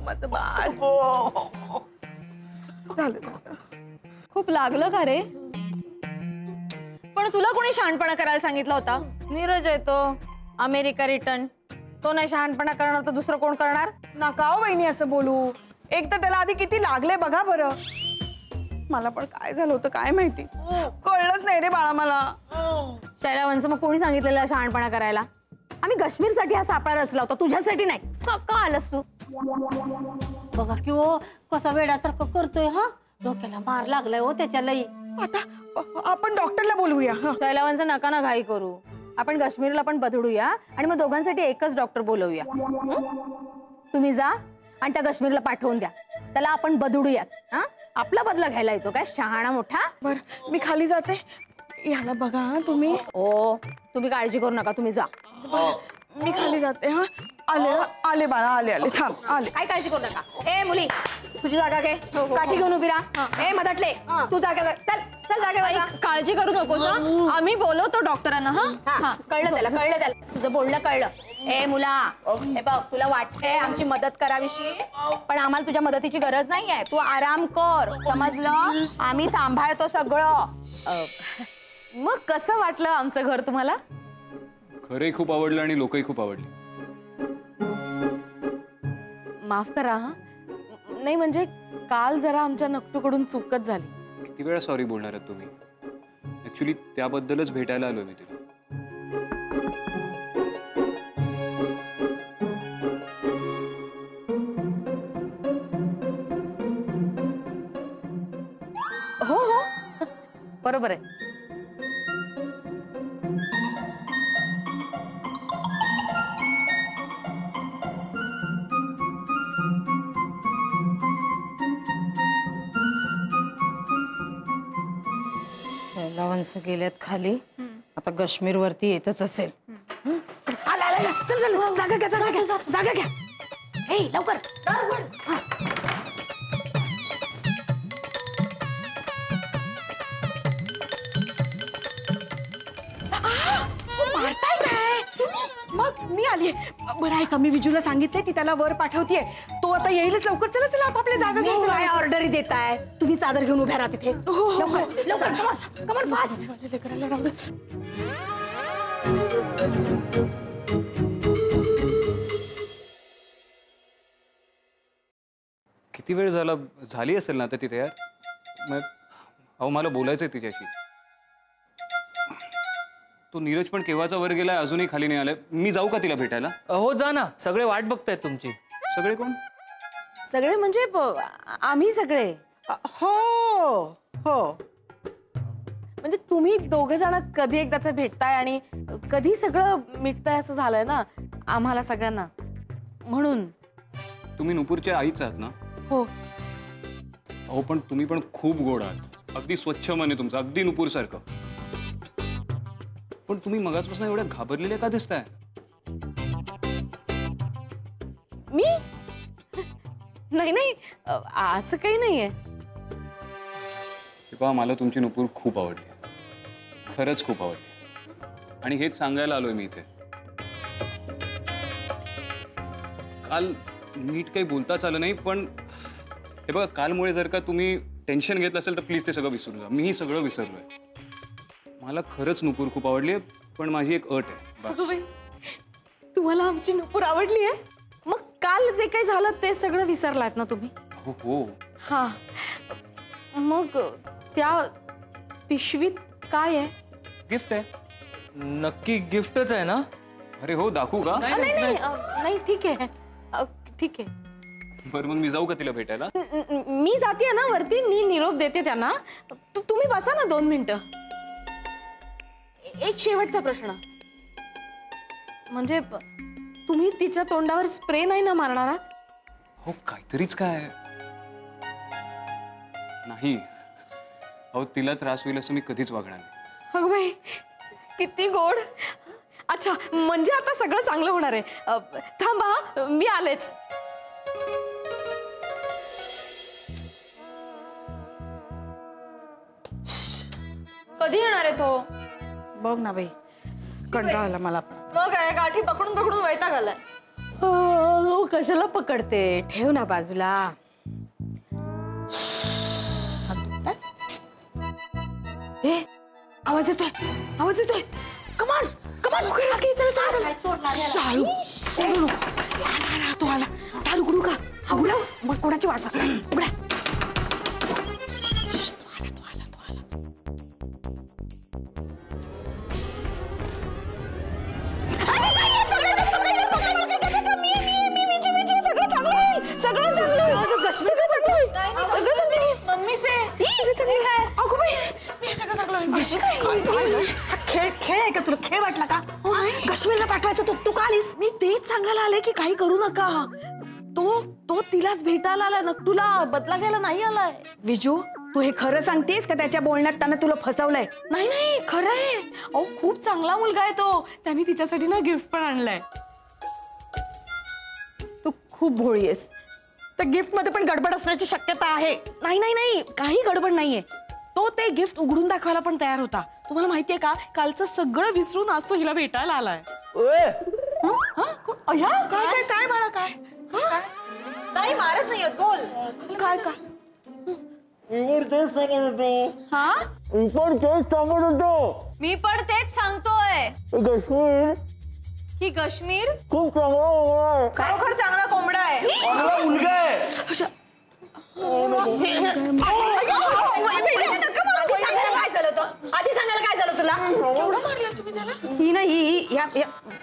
माझं बाळ झालं. खूप लागलं का रे? पण तुला कोणी शहाणपणा करायला सांगितला होता? नीरज आहे तो, अमेरिका रिटर्न. तो नाही शहाणपणा करणार तर दुसरं कोण करणार? नका हो वहिनी असं बोलू. एक तर त्याला आधी किती लागले बघा बरं. मला पण काय झालं होतं काय माहिती, कळलंच नाही रे बाळा मला. शैलावंश, मग कोणी सांगितलेलं शहाणपणा करायला? आम्ही काश्मीरसाठी हा सापळा रचला होता, तुझ्यासाठी नाही. का आलास तू? बघा की हो कसा वेड्यासारखं करतोय. हा, डोक्याला मार लागलाय हो त्याच्या लई. आता आपण डॉक्टरला बोलवूया. शैलावंश, नका ना घाई करू. आपण काश्मीरला पण बदलूया आणि मग दोघांसाठी एकच डॉक्टर बोलवूया. तुम्ही जा आणि त्या काश्मीरला पाठवून द्या. त्याला आपण बदलूयाच. हा, आपला बदला घ्यायला येतो काय शहाणा मोठा? बर, मी खाली जाते. याला बघा हा तुम्ही. ओ, तुम्ही काळजी करू नका, तुम्ही जा. मी खाली जाते. हा, आले आले बाळा, आले आले, थांब आले. काय काळजी करू नका. ए मुली, तुझी जागा घे. काठी घेऊन उभी राहा. ए मदटले, तू जागा चल चल जागा. काळजी करू नकोस. आम्ही बोलवतो डॉक्टरांना. हा, कळलं त्याला. तुझं बोलणं कळलं. ए मुला, हे बघ, तुला वाटतंय आमची मदत करावीशी, पण आम्हाला तुझ्या मदतीची गरज नाहीये. तू आराम कर, समजलं? आम्ही सांभाळतो सगळं. मग कसं वाटलं आमचं घर तुम्हाला? खरंही खूप आवडलं आणि लोकही खूप आवडली. माफ करा हा, नाही म्हणजे काल जरा आमच्या नकटूकडून चूकच झाली. किती वेळा सॉरी बोलणार आहात तुम्ही? ऍक्च्युली त्याबद्दलच भेटायला आलोय मी तिला. हो हो, बरोबर आहे. लवंस गेल्यात खाली, आता काश्मीर वरती येतच असेल. चल चल, जागा घ्या, जागा घ्या. हे लवकर. मारताय काय मग? मी आलीये. बरं आहे का, मी विजूला सांगितलंय ती त्याला वर पाठवतीये. तो आता येईलच लवकर. चला चला, आपापल्या जागा घ्यायचं. काय ऑर्डर देताय तुम्ही? चादर घेऊन उभ्या राहा तिथे. लवकर, कम ऑन फास्ट. माझ्या लेकराला राहू दे. किती वेळ झाली असेल ना आता तिथे यार. अहो मला बोलायचंय तिच्याशी. तो नीरज पण केव्हाचा वर गेलाय, अजूनही खाली नाही आलाय. मी जाऊ का तिला भेटायला? हो जा ना, सगळे वाट बघतायत तुमची. सगळे कोण? सगळे म्हणजे आम्ही सगळे. हो हो, म्हणजे तुम्ही दोघे जण कधी एकदाच भेटताय आणि कधी सगळं मिटताय असं झालंय ना आम्हाला सगळ्यांना, म्हणून. तुम्ही नुपूरच्या आईच आहात ना? हो हो, पण तुम्ही पण खूप गोड आहात. अगदी स्वच्छ मन आहे तुमचं, अगदी नुपूर सारखं. पण तुम्ही मगाचपासून एवढ्या घाबरलेल्या का दिसताय? मी नाही नाही, असं काही नाहीये. पहा, मला तुमची नुपूर खूप आवडली, खरंच खूप आवडली. आणि हेच सांगायला आलोय मी इथे. काल नीट काही बोलताच आलं नाही, पण हे बघा, कालमुळे जर का तुम्ही टेन्शन घेतलं असेल तर प्लीज ते सगळं विसरून जा. मीही सगळं विसरलोय. मला खरंच नुपूर खूप आवडली, पण माझी एक अट आहे बस. तुम्हाला आमची नुपूर आवडली आहे? मग काल जे काही झालं ते सगळं विसरलात ना तुम्ही? हो हो. हा, मग त्या पिशवीत काय आहे? गिफ्ट आहे. नक्की गिफ्टच आहे ना? अरे हो, दाखवू का? नाही ठीक आहे, ठीक आहे. बरं, मग मी जाऊ का तिला भेटायला? मी जाते ना वरती, मी निरोप देते त्यांना. तुम्ही बसा ना 2 मिनिटं. एक शेवटचा प्रश्न, म्हणजे तुम्ही तिच्या तोंडावर स्प्रे नाही ना मारणार आहात? हो, काहीतरीच काय नाही. अहो, तिला त्रास होईल असं मी कधीच वागणार नाही. अगं बाई, किती गोड. अच्छा, म्हणजे आता सगळं चांगलं होणार आहे. थांबा, मी आलेच. कधी येणार आहे तो? बघ ना बाई, कंटाळा आला मला पण. मग काय, गाठी पकडून पकडून वैताग आलाय. कशाला पकडते, ठेव ना बाजूला. ए, आवाज येतोय, आवाज येतोय. कमान कमान, शाळू तो आला. दार उघडू का? उघडा, मग कोणाची वाट बघताय? उघडा. खेळ आहे का तुला? खेळ वाटला का? काश्मीरला पाठवायचं तू का आलीस? मी तेच सांगायला आले की काही करू नका. तो तिलाच भेटायला आलाय, नकटूला बदला घ्यायला नाही आलाय. विजू, तू हे खरं सांगतेस का त्याच्या बोलण्यात त्यानं तुला फसवलंय? नाही नाही, खरं आहे. अहो खूप चांगला मुलगा आहे तो. त्यांनी तिच्यासाठी ना गिफ्ट पण आणलंय. तू खूप भोळी आहेस. त्या गिफ्ट मध्ये पण गडबड असण्याची शक्यता आहे. नाही नाही नाही, काही गडबड नाहीये. तो ते गिफ्ट उघडून दाखवायला पण तयार होता. तुम्हाला माहितीये का, कालचं सगळं विसरून आज तो हिला भेटायला आलाय. काय काय काय बाळा, काय नाही मारत नाही बोल. काय काय मी पण तेच सांगतोय. ही काश्मीर खूप चांगला खरोखर चांगला कोंबडा आहे. आधी सांगायला काय झालं तुला? केवढं मारलं तुम्ही त्याला? ही ना ही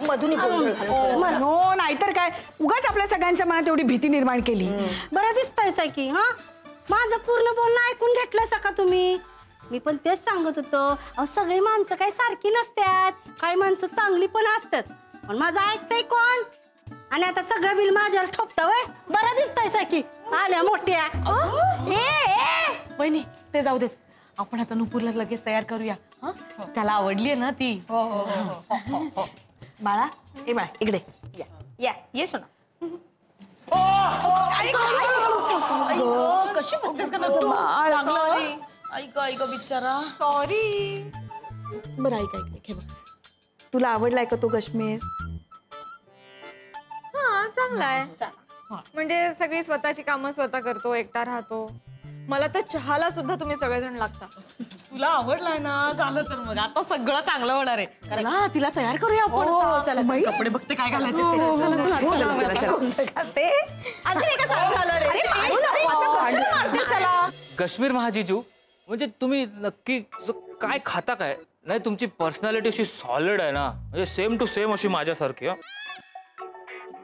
मधुनी हो, नाहीतर काय, उगाच आपल्या सगळ्यांच्या मनात एवढी भीती निर्माण केली. बरं दिसतायसा की. हा, माझं पूर्ण बोलणं ऐकून घेतलं का तुम्ही? मी पण तेच सांगत होतो. अहो सगळी माणसं काही सारखी नसतात, काही माणसं चांगली पण असतात. पण माझं ऐकतंय कोण? आणि आता सगळं बिल माझ्यावर ठोपतं वय. बरं दिसतायसा की आल्या मोठ्या. वहिनी ते जाऊ दे, आपण आता नुपूरला लगेच तयार करूया. त्याला आवडली ना ती. बाळा, ए बाळा इकडे या ये सोना. कशी बसतेस का? सॉरी. ऐक बिचारा. सॉरी. बरं ऐक ऐक हे बघ, तुला आवडलाय का तो काश्मीर? हा, चांगला आहे. म्हणजे सगळी स्वतःची कामं स्वतः करतो, एकटा राहतो. मला तर चहाला सुद्धा तुम्ही सगळेजण लागता. तुला आवडलाय ना, झालं तर मग आता सगळं चांगलं होणार आहे. चला तिला तयार करूया आपण. चला कपडे बघते काय घालायचे ते. चला चला आधी नाही का सांगून झालं रे? काश्मीर महाजीजू, म्हणजे तुम्ही नक्की काय खाता काय? नाही, तुमची पर्सनॅलिटी अशी सॉलिड आहे ना, म्हणजे सेम टू सेम अशी माझ्यासारखी.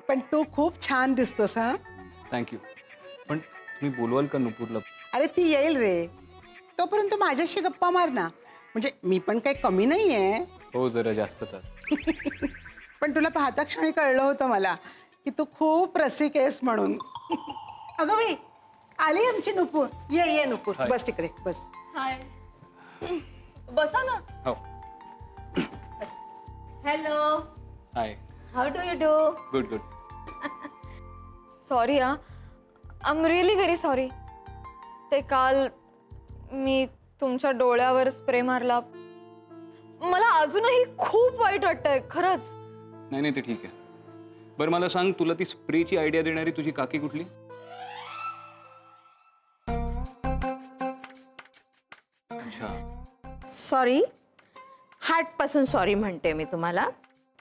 पण तू खूप छान दिसतोस. हा, थँक्यू. पण तुम्ही बोलवाल का नुपूरला? अरे ती येईल रे, तोपर्यंत माझ्याशी गप्पा मार ना. म्हणजे मी पण काही कमी नाहीये. हो, जरा जास्तच. पण तुला पाहता क्षणी कळलं होतं मला की तू खूप रसिक आहेस म्हणून. अगं बाई, आली आमची नुपूर. ये ये नुपूर, बस तिकडे बस. हाय, बसा ना. हो. Hello. Hi. How do you do? Good good. Sorry हा, I am really very sorry. ते काल मी तुमच्या डोळ्यावर स्प्रे मारला. मला अजूनही खूप वाईट वाटतंय खरंच. नाही नाही, ते ठीक आहे. बरं मला सांग, तुला ती स्प्रेची आयडिया देणारी तुझी काकी कुठली? अच्छा. सॉरी, हार्ट पासून सॉरी म्हणते मी तुम्हाला.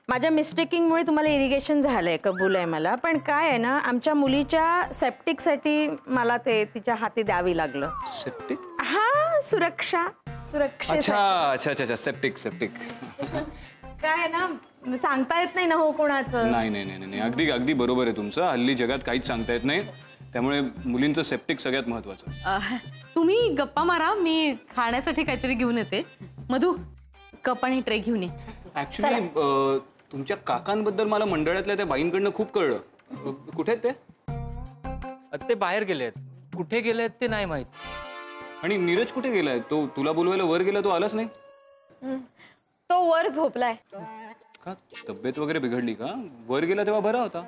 माझ्या मिस्टेकिंगमुळे तुम्हाला इरिगेशन झालंय, कबूल आहे मला. पण काय आहे ना, आमच्या मुलीच्या सेप्टिकसाठी मला ते तिच्या हाती द्यावी लागलं. सेप्टिक? हा, सुरक्षा. अच्छा अच्छा अच्छा, सेप्टिक सेप्टिक. काय आहे ना, सांगता येत नाही ना हो कोणाचं. नाही नाही नाही नाही, अगदी अगदी बरोबर आहे तुमचं. हल्ली जगात काहीच सांगता येत नाही, त्यामुळे मुलींचं सेप्टिक सगळ्यात महत्वाचं. तुम्ही गप्पा मारा, मी खाण्यासाठी काहीतरी घेऊन येते. मधू, कप आणि ट्रे घेऊन ये. ऍक्च्युली तुमच्या काकांबद्दल मला मंडळातल्या त्या बाईंकडनं खूप कळलं. कुठे आहेत ते? ते बाहेर गेलेत. कुठे गेलेत ते नाही माहित. आणि नीरज कुठे गेलाय? तो तुला बोलवायला वर गेला, तो आलाच नाही. तो वर झोपलाय. का तब्येत वगैरे बिघडली का? वर गेला तेव्हा बरा होता.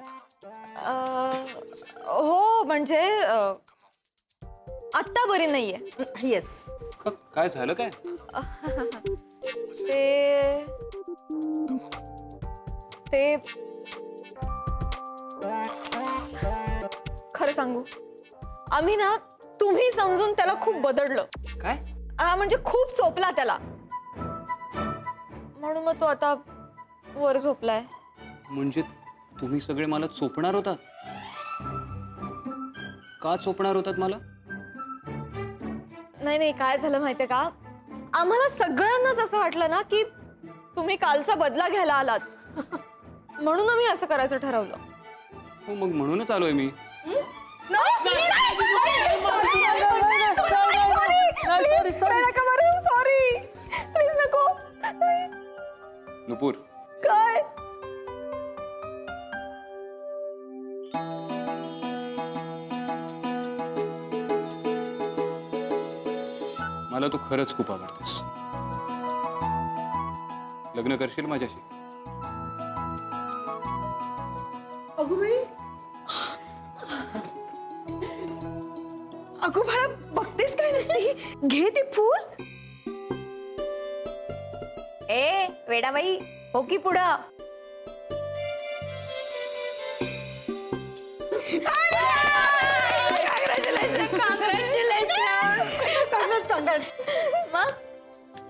हो, म्हणजे आत्ता बरी नाहीये. येस. काय झालं काय? ते सांगू, आम्ही ना तुम्ही समजून त्याला खूप बदललं. काय? म्हणजे खूप चोपला त्याला, म्हणून मग तो आता वर झोपलाय. म्हणजे तुम्ही सगळे मला चोपणार होतात? का चोपणार होतात मला? नाही, काय झालं माहितीये का, आम्हाला सगळ्यांनाच असं वाटलं ना की तुम्ही कालचा बदला घ्यायला आलात, म्हणून आम्ही असं करायचं ठरवलं. हो, मग म्हणूनच आलोय मी. सॉरी, प्लीज नको. नुपूर, काय? मला तू खरंच खूप आवडतेस. लग्न करशील माझ्याशी? अगं बाई, अगो बाळा, बघतेस काय नसती, घे ते फूल. ए वेडाबाई, हो की पुढं. मग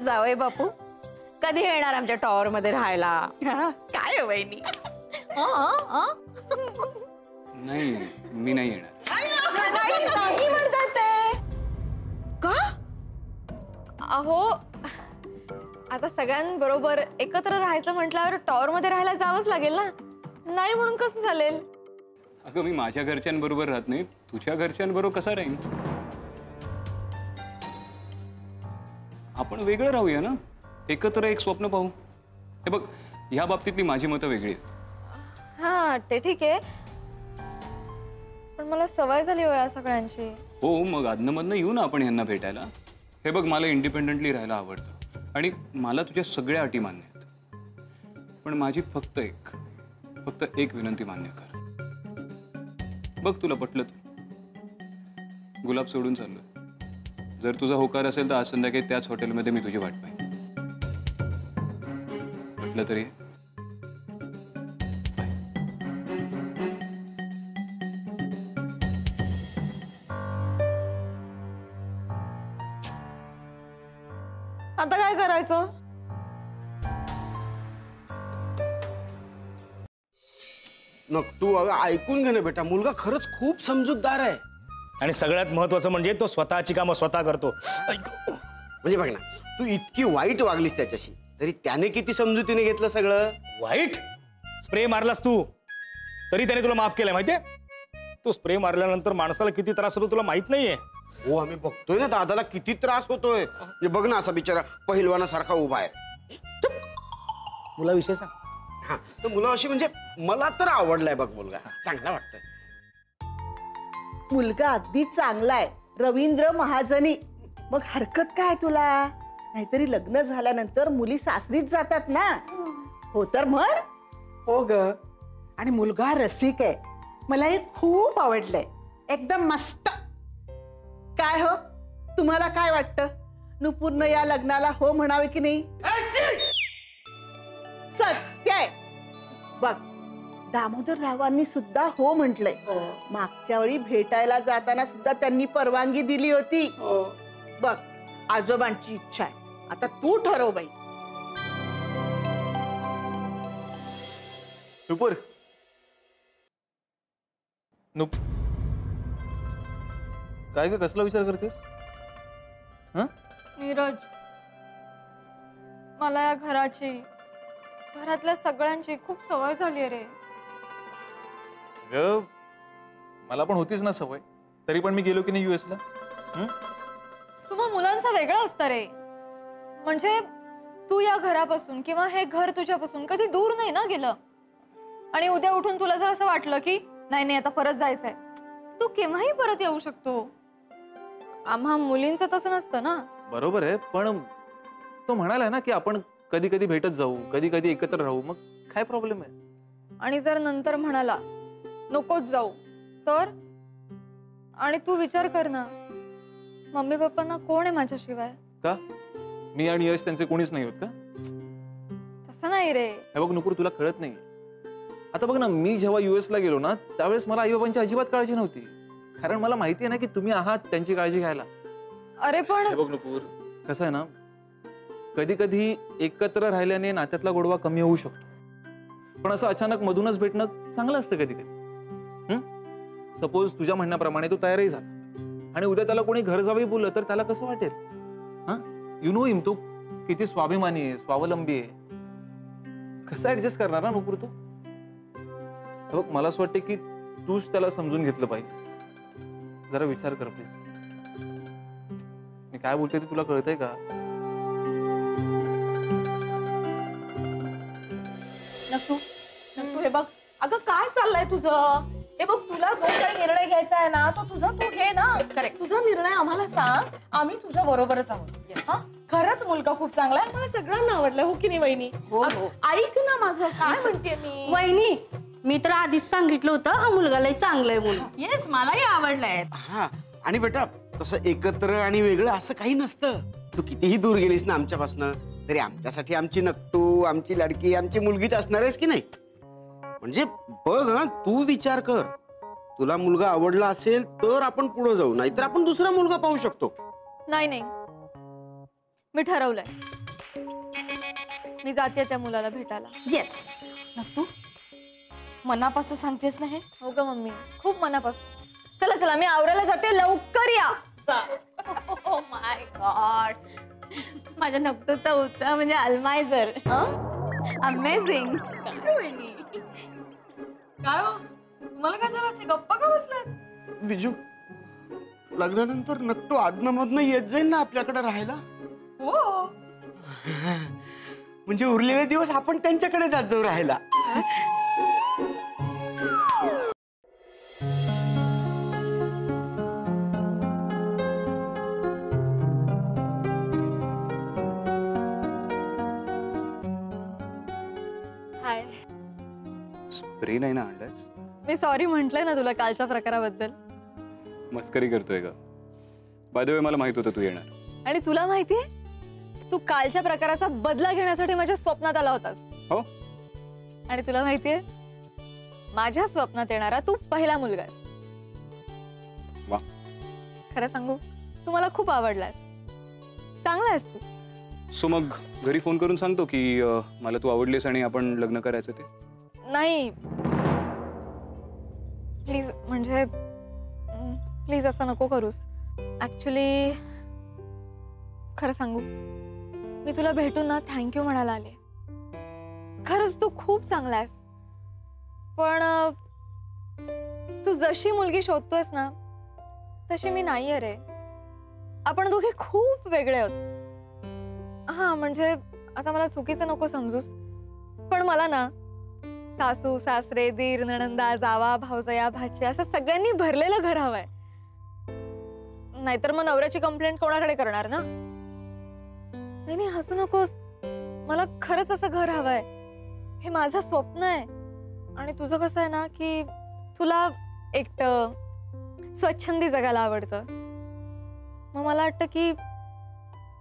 जावई बापू कधी येणार आमच्या टॉवर मध्ये राहायला? हा, काय आहे वहिनी? नाही, मी नाही येणार. नाही म्हणतात ते. का? अहो, आता सगळ्यांबरोबर एकत्र राहायचं म्हटल्यावर टॉवर मध्ये राहायला जावंच लागेल ना. नाही म्हणून कसं चालेल? अगं, मी माझ्या घरच्यांबरोबर राहत नाही, तुझ्या घरच्यांबरोबर कसा राहीन? आपण वेगळं राहूया ना, एकत्र एक स्वप्न पाहू. हे बघ, ह्या बाबतीतली माझी मतं वेगळी आहेत. हा, ते ठीक आहे, पण मला सवय झाली हो या सगळ्यांची. हो, मग अधनं येऊ ना आपण यांना भेटायला. हे बघ, मला इंडिपेंडेंटली राहायला आवडतं आणि मला तुझ्या सगळ्या अटी मान्य आहेत, पण माझी फक्त एक विनंती मान्य कर. बघ, तुला पटलं तर गुलाब सोडून चाललोय. जर तुझा होकार असेल तर आज संध्याकाळी त्याच हॉटेलमध्ये मी तुझी वाट पाहिजे. म्हटलं तरी आता काय करायचं? तू अगं ऐकून घे ना बेटा, मुलगा खरंच खूप समजूतदार आहे. आणि सगळ्यात महत्वाचं म्हणजे तो स्वतःची कामं स्वतः करतो. म्हणजे बघ ना, तू इतकी वाईट वागलीस त्याच्याशी, तरी त्याने किती समजुतीने घेतलं सगळं. वाईट स्प्रे मारलास तू, तरी त्याने तुला माफ केलंय माहितीये? तू स्प्रे मारल्यानंतर माणसाला किती त्रास होतो तुला माहित नाहीये. हो, आम्ही बघतोय ना दादाला किती त्रास होतोय. हे बघ ना, असा बिचारा पहिलवानासारखा उभा आहे. मुला विषय सांग. हा, तर मुलं अशी म्हणजे मला तर आवडलाय बघ मुलगा, चांगला वाटतोय. मुलगा अगदी चांगला आहे, रवींद्र महाजनी. मग हरकत काय तुला? नाहीतरी लग्न झाल्यानंतर मुली सासरीच जातात ना. हो तर म्हण. हो ग, आणि मुलगा रसिक आहे, मलाही खूप आवडलंय, एकदम मस्त. काय हो, तुम्हाला काय वाटतं? नुपूरनं या लग्नाला हो म्हणावे की नाही? सत्य आहे. बघ, दामोदर रावांनी सुद्धा हो म्हटलंय. मागच्या वेळी भेटायला जाताना सुद्धा त्यांनी परवानगी दिली होती. बघ, आजोबांची इच्छा आहे, आता तू ठरव बाई. नुपूर, काय ग, कसला विचार करतेस? नीरज, मला या घरातल्या सगळ्यांची खूप सवय झाली रे. मला पण होतीच ना सवय, तरी पण मी गेलो की नाही US ला. तुम्हा मुलांचं वेगळं असतं रे. म्हणजे तू या घरापासून किंवा हे घर तुझ्यापासून कधी दूर नाही ना गेलं. आणि उद्या उठून तुला जर असं वाटलं की नाही आता परत जायचंय, तू केव्हाही परत येऊ शकतो. आम्हा मुलींचं तसं नसतं ना. बरोबर आहे, पण तो म्हणाला ना की आपण कधी कधी भेटत जाऊ, कधी कधी एकत्र राहू, मग काय प्रॉब्लेम आहे? आणि जर नंतर म्हणाला नकोच जाऊ तर? आणि तू विचार कर ना, मम्मी पप्पांना कोण आहे माझ्याशिवाय? का मी आणि यश त्यांचे कोणीच नाही होत का? तसं नाही रे. हे बघ नुपूर, तुला कळत नाही. आता बघ ना, मी जेव्हा US ला गेलो ना, त्यावेळेस मला आई बाबांची अजिबात काळजी नव्हती. कारण मला माहिती आहे ना की तुम्ही आहात त्यांची काळजी घ्यायला. अरे पण हे बघ नुपूर, कसं आहे ना, कधी कधी एकत्र राहिल्याने नात्यातला गोडवा कमी होऊ शकतो, पण असं अचानक मधूनच भेटणं चांगलं असतं कधी कधी. सपोज तुझ्या म्हणण्याप्रमाणे तो तयारही झाला आणि उद्या त्याला कोणी घर जावई बोललं तर त्याला कसं वाटेल? हा, यु नो हिम, तो किती स्वाभिमानी आहे, स्वावलंबी आहे. कसं ऍडजस्ट करणार ना नुपूर तू? बघ, मला असं वाटतं की तूच त्याला समजून घेतलं पाहिजे. जरा विचार कर प्लीज. मी काय बोलते ते तुला कळतंय का? नक्कू नक्कू, हे बघ, अगं काय चाललंय तुझं? हे बघ, तुला जो काही निर्णय घ्यायचा आहे ना तो तुझा तू घे ना. करेक्ट, तुझा निर्णय आम्हाला सांग, आम्ही तुझ्या बरोबरच आहोत. हा, खरंच मुलगा खूप चांगला आहे, मला सगळ्यांना आवडलं. हो की नाही वहिनी? ऐक ना माझं, काय म्हणते मी. वहिनी, मी तर आधीच सांगितलं होतं हा मुलगा लय चांगला आहे म्हणून. येस, मलाही आवडलंय. हा, आणि बेटा तसं एकत्र आणि वेगळं असं काही नसतं. तू कितीही दूर गेलीस ना आमच्यापासनं, तरी आमच्यासाठी आमची नक्टू, आमची लाडकी, आमची मुलगीच असणार आहेस की नाही? म्हणजे बघ हा, तू विचार कर, तुला मुलगा आवडला असेल तर आपण पुढे जाऊ, नाहीतर आपण दुसरा मुलगा पाहू शकतो. नाही नाही, मी ठरवलंय, मी जाते त्या मुलाला भेटायला. येस नक्कू, मनापासून सांगतेस ना हे? हो ग मम्मी, खूप मनापासून. चला चला, मी आवरायला जाते, लवकर या. ओ माय गॉड, माझ्या नक्कूचा उत्साह म्हणजे अल्मायझर. अमेझिंग. काय हो, तुम्हाला काय झालं? असे गप्पा का बसलात? विजू, लग्नानंतर नक्टू आदनमधनं येत जाईल ना आपल्याकडे राहायला? हो. म्हणजे उरलेले दिवस आपण त्यांच्याकडे जात जाऊ राहायला. हाय. स्प्रे नाही ना आणलास? मी सॉरी म्हंटलंय ना तुला कालच्या प्रकाराबद्दल. मस्करी करतोय का? बाय द वे, मला माहित होतं तू येणार. आणि तुला माहितीये, तू कालच्या प्रकाराचा बदला घेण्यासाठी माझ्या स्वप्नात आला होतास. हो. आणि तुला माहितीये, माझ्या स्वप्नात येणारा तू पहिला मुलगा आहेस. वा. खरं सांगू, तू मला खूप आवडलास, चांगला आहेस तू. सो मग घरी फोन करून सांगतो की मला तू आवडलीस आणि आपण लग्न करायचं ते. नाही प्लीज, म्हणजे प्लीज असं नको करूस. ऍक्च्युली खरं सांगू, मी तुला भेटून ना थँक्यू म्हणायला आले. खरंच तू खूप चांगला आहेस, पण तू जशी मुलगी शोधतोयस ना तशी मी नाहीये रे. आपण दोघे खूप वेगळे आहोत. हा, म्हणजे आता मला चुकीचं नको समजूस, पण मला ना सासू सासरे दीर नणंदा जावा भावजया भाची असं सगळ्यांनी भरलेलं घर हवंय. नाहीतर मग नवऱ्याची कंप्लेंट कोणाकडे करणार ना? नाही नाही, हसू नकोस, मला खरंच असं घर हवंय. हे माझं स्वप्न आहे. आणि तुझं कसं आहे ना की तुला एकटं स्वच्छंदी जगायला आवडतं. मग मला वाटतं की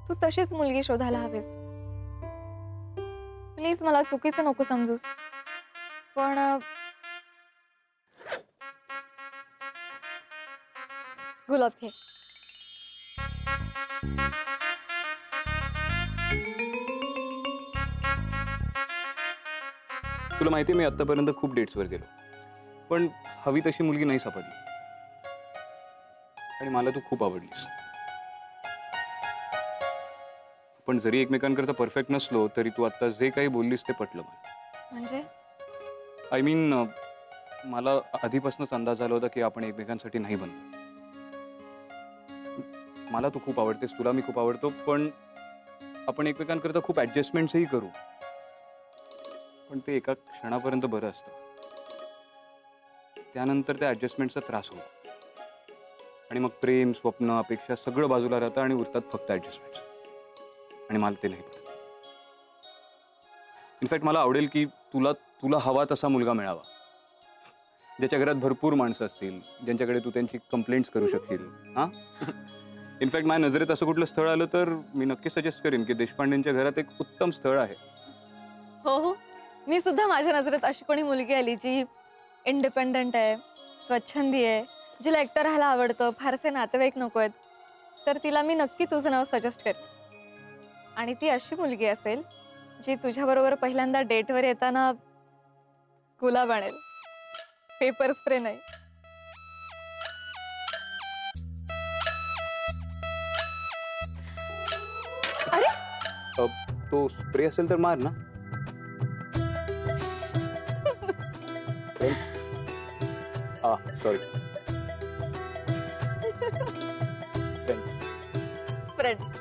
तू तशीच मुलगी शोधायला हवीस. प्लीज मला चुकीचं नको समजूस, पण गुलाब घे. तुला माहिती आहे, मी आतापर्यंत खूप डेट्सवर गेलो, पण हवी तशी मुलगी नाही सापडली. आणि मला तू खूप आवडलीस. पण जरी एकमेकांकरता परफेक्ट नसलो तरी तू आता जे काही बोललीस ते पटलं मला. म्हणजे आय मीन, मला आधीपासूनच अंदाज आला होता की आपण एकमेकांसाठी नाही बनलो. मला तू खूप आवडतेस, तुला मी खूप आवडतो, पण आपण एकमेकांकरता खूप ऍडजस्टमेंट्सही करू, पण ते एका क्षणापर्यंत बरं असतं. त्यानंतर त्या ऍडजस्टमेंटचा त्रास होतो आणि मग प्रेम, स्वप्न, अपेक्षा सगळं बाजूला राहतं आणि उरतात फक्त ऍडजस्टमेंट्स. आणि मला ते नाही पडत. इनफॅक्ट मला आवडेल की तुला हवा तसा मुलगा मिळावा, ज्याच्या घरात भरपूर माणसं असतील, ज्यांच्याकडे तू त्यांची कंप्लेंट्स करू शकशील. हां, इनफॅक्ट माझ्या नजरेत असं कुठलं स्थळ आलं तर मी नक्की सजेस्ट करेन की देशपांडेंच्या घरात एक उत्तम स्थळ आहे. हो हो, मी सुद्धा माझ्या नजरेत अशी कोणी मुलगी आली जी इंडिपेंडंट आहे, स्वच्छंदी आहे, जिला एकटं राहायला आवडतं, फारसे नातेवाईक नको आहेत, तर तिला मी नक्की तुझं नाव सजेस्ट करेन. आणि ती अशी मुलगी असेल जी तुझ्याबरोबर पहिल्यांदा डेटवर येताना गुलाब आणेल, पेपर स्प्रे नाही. तो स्प्रे असेल तर मार ना. सॉरी. फ्रेंड